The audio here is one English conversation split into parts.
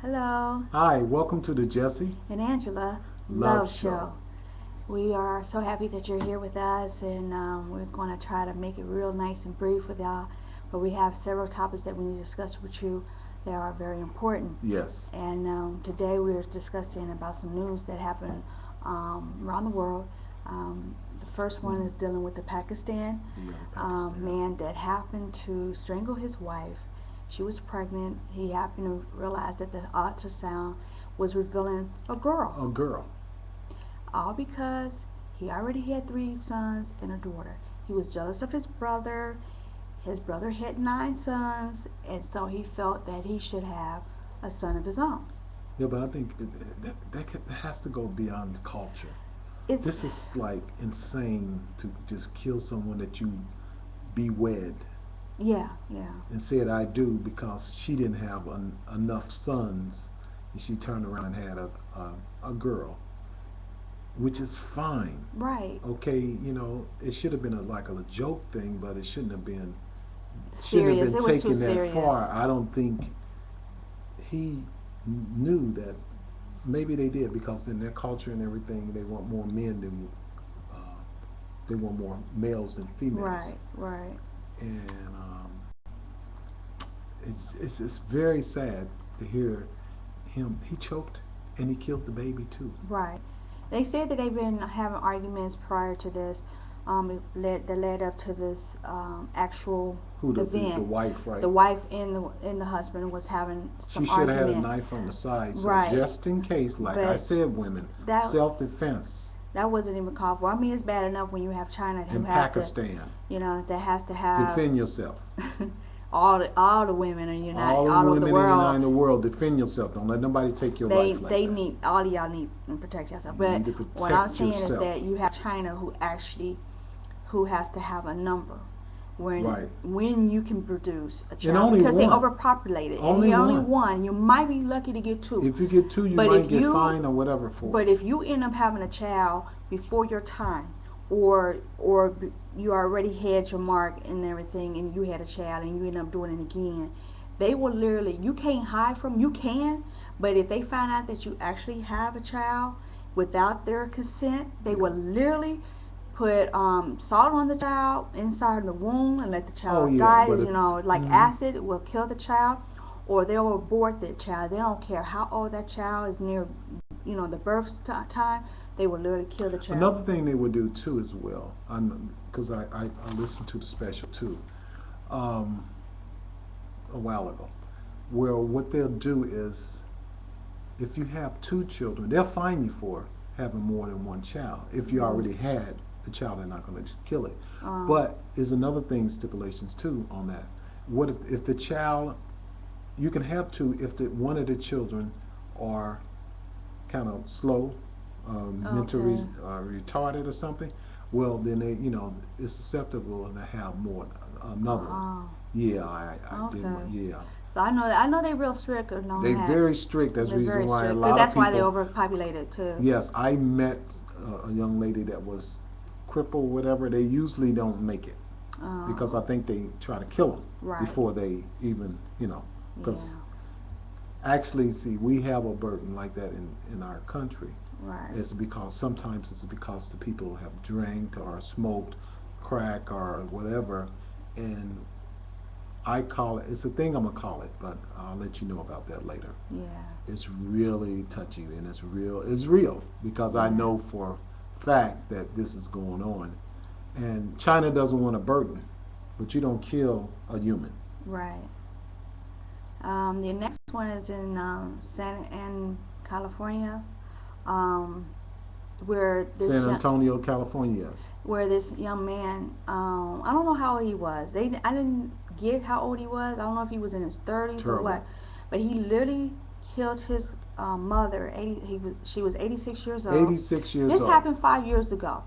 Hello, Hi, welcome to the Jesse and Angela Love Love Show. Show. We are so happy that you're here with us, and we're going to try to make it real nice and brief with y'all. But we have several topics that we need to discuss with you that are very important. Yes. And today we're discussing about some news that happened around the world. The first one is dealing with the Pakistan Yeah, the Pakistan. man that happened to strangle his wife. She was pregnant. He happened to realize that the ultrasound was revealing a girl, A girl. all because he already had three sons and a daughter. He was jealous of his brother. His brother had nine sons, and so he felt that he should have a son of his own. Yeah, but I think that has to go beyond culture. This It's, is like insane to just kill someone that you be wed yeah, yeah, and said I do because she didn't have enough sons and she turned around and had a girl, which is fine. right. Okay, it should have been like a joke thing, but it shouldn't have Serious. been It was too taken that serious. far. I don't think he knew that maybe they did because in their culture and everything, they want more men than they want more males than females, Right, right, and it's very sad to hear him. He choked and he killed the baby too. right. They said that they've been having arguments prior to this, that led up to this actual Who the event. wife, right? The wife and the husband was having She some should have had a argument. knife on the side, so Right, just in case, like I but said, women, that self defense that wasn't even called for. I mean, it's bad enough when you have China who in has to, Pakistan. that has to have Defend yourself. all the women are united All the all over the women world. in the world, defend yourself. Don't let nobody take your life like They that. need all of y'all need to protect yourself. You But need to what I'm protect saying is yourself. that you have China who has to have a number Right. when you can produce a And child only because they one. overpopulated and Only you're only one. one. You might be lucky to get two. If you get two, you But might if get you fined or whatever for but it. if you end up having a child before your time, or you already had your mark and everything, and you had a child and you end up doing it again, they will literally, you can't hide from, you can, but if they find out that you actually have a child without their consent, they will literally put salt on the child inside the womb and let the Oh child yeah, die. but Like acid will kill the child, or they'll abort the child. They don't care how old that child is near, the birth time. They will literally kill the child. another thing they would do too as well, because I listened to the special too, um, a while ago, where what they'll do is if you have two children, they'll fine you for having more than one child. If you already had the child, they're not going to kill it. But is another thing stipulations too on that. What if the child, you can have two if one of the children are kind of slow, mentally Okay. retarded or something. Well, then it's susceptible to have more another one. Oh, Yeah, I did. okay. Yeah, So I know they're real strict on they that. very strict. That's the They're reason very why a strict because lot of that's why they're people. overpopulated too. Yes, I met a young lady that was crippled, whatever. They usually don't make it because I think they try to kill them Right. before they even, Yeah. because actually, see, we have a burden like that in our country. Right. Sometimes it's because the people have drank or smoked crack or whatever, and I call it. It's a thing I'm gonna call it, but I'll let you know about that later. Yeah. It's really touchy and it's real. It's real because I know for a fact that this is going on, and China doesn't want a burden, but you don't kill a human. Right. The next one is in California, um, where San Antonio, California. Yes. this young man, I don't know how old he was. I didn't get how old he was. I don't know if he was in his 30s or Terrible. what, but he literally killed his mother. She was 86 years old. 86 years This old. happened 5 years ago.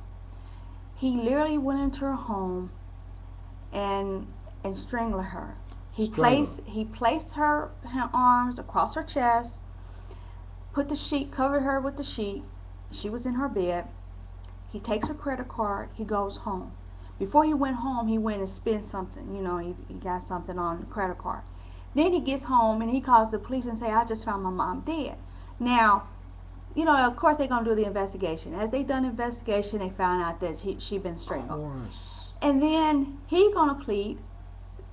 He literally went into her home and strangled her. Strangled. He placed her arms across her chest, covered her with the sheet. She was in her bed. He takes her credit card. He goes home. Before he went home, he went and spent something. He got something on the credit card. Then he gets home and he calls the police and say, I just found my mom dead. Now, you know, of course they're going to do the investigation. As they done the investigation, they found out that she been Of strangled. course. And then he going to plead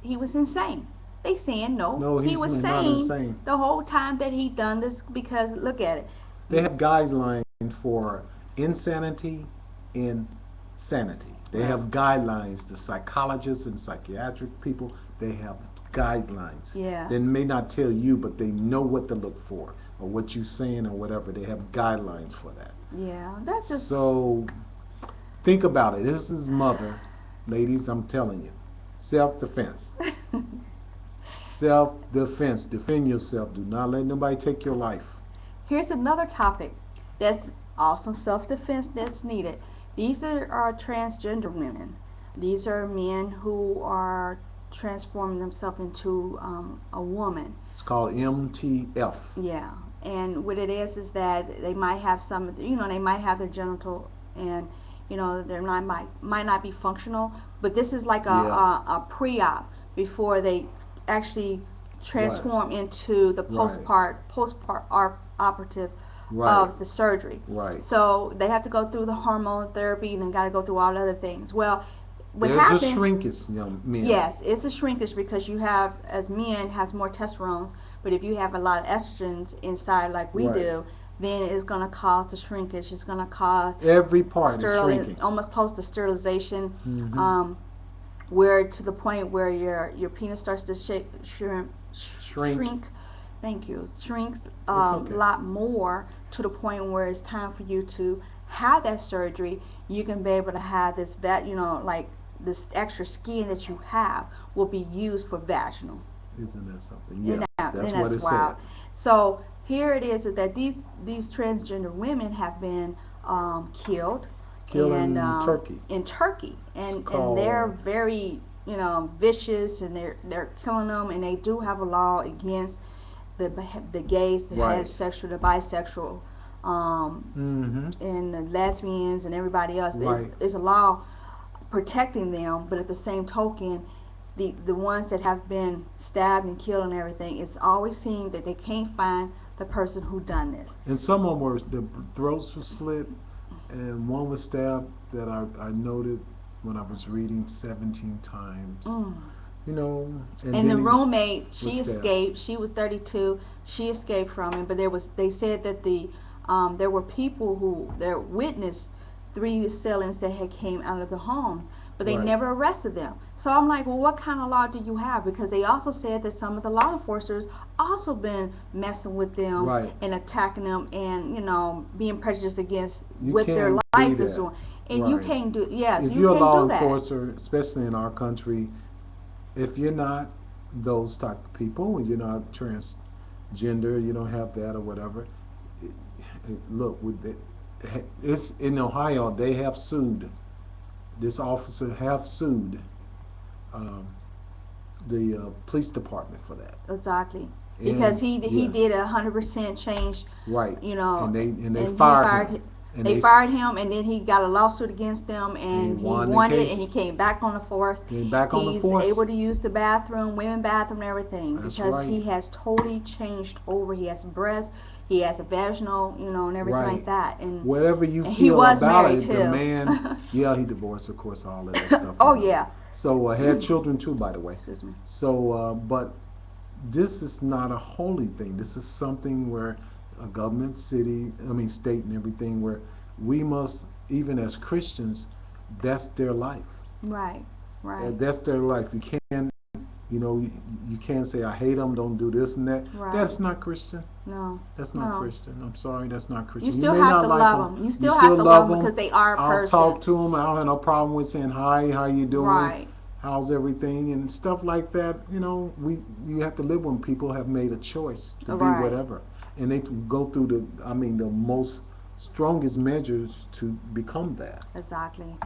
he was insane. They saying no, No, he he's was not sane insane. the whole time that he done this, because look at it. They have guidelines for insanity and sanity. They have guidelines. The psychologists and psychiatric people, they have guidelines. Yeah. They may not tell you, but they know what to look for or what you're saying or whatever. They have guidelines for that. Yeah, that's just So think about it. This is mother, ladies, I'm telling you. Self-defense. Self-defense. Defend yourself. Do not let nobody take your life. Here's another topic that's also self-defense that's needed. These are transgender women. These are men who are transforming themselves into a woman. It's called MTF. Yeah, and what it is that they might have some, you know, they might have their genital, and you know, they might not be functional, but this is like a pre-op before they actually transform into the post-operative of the surgery. Right. So they have to go through the hormone therapy and they got to go through all other things. Well, what There's happened? a shrinkage, young men. Yes, it's a shrinkage because you have, as men, has more testosterone, but if you have a lot of estrogens inside like we Right. do, then it's going to cause the shrinkage. It's going to cause Every part is shrinking. almost close to sterilization, where to the point where your penis starts to shrink. Thank you. Shrinks a okay. lot more to the point where it's time for you to have that surgery. You can be able to have this like this extra skin that you have will be used for vaginal. Isn't that something? Yes, And that's what it wild. said. So here it is that these transgender women have been killed. Killed in Turkey. Turkey. And called- they're very vicious, and they're killing them, and they do have a law against the gays, the Right. heterosexual, the bisexual, and the lesbians and everybody else. Right. There's a law protecting them, but at the same token, the ones that have been stabbed and killed and everything, it's always seemed that they can't find the person who done this. And some of them were, the throats were slit, and one was stabbed that I noted when I was reading 17 times. You know, And then the he roommate, was she stabbed. escaped. She was 32. She escaped from it, but they said that there were people who witnessed 3 assailants that had came out of the homes, but they Right. never arrested them. So I'm like, well, what kind of law do you have? Because they also said that some of the law enforcers also been messing with them Right. and attacking them, and being prejudiced against You what their can't life do is that. doing. And you Right. can't do If you you're a can't law do that. enforcer, especially in our country, if you're not those type of people, you're not transgender, you don't have that or whatever. Look, it's in Ohio. They have sued. This officer have sued the police department for that. Exactly. Because he yeah. did 100% change. Right. And they he fired him. And they fired him, and then he got a lawsuit against them, and he won the won it, case. and he came back on the force. Came back on the He's force. able to use the bathroom, women bathroom, and everything, That's because right. he has totally changed over. He has breasts, he has a vaginal, and everything Right. like that. And Whatever you and feel he was about married it, too. the man, yeah, he divorced, of course, all of that stuff. Oh yeah. So had children too, by the way. Excuse me. So, but this is not a holy thing. This is something where a government, state, and everything, where we must, even as Christians, that's their life. Right. Right. That's their life. You can't, you can't say I hate them, don't do this and that. Right. That's not Christian. No. That's not No. Christian. I'm sorry, that's not Christian. You still may have not to like love them. You still have to love love them because they are a I'll person. talk to them. I don't have no problem with saying hi, how you doing, Right. how's everything, and stuff like that. You have to live when people have made a choice to Right. be whatever, and they go through the most strongest measures to become that. Exactly.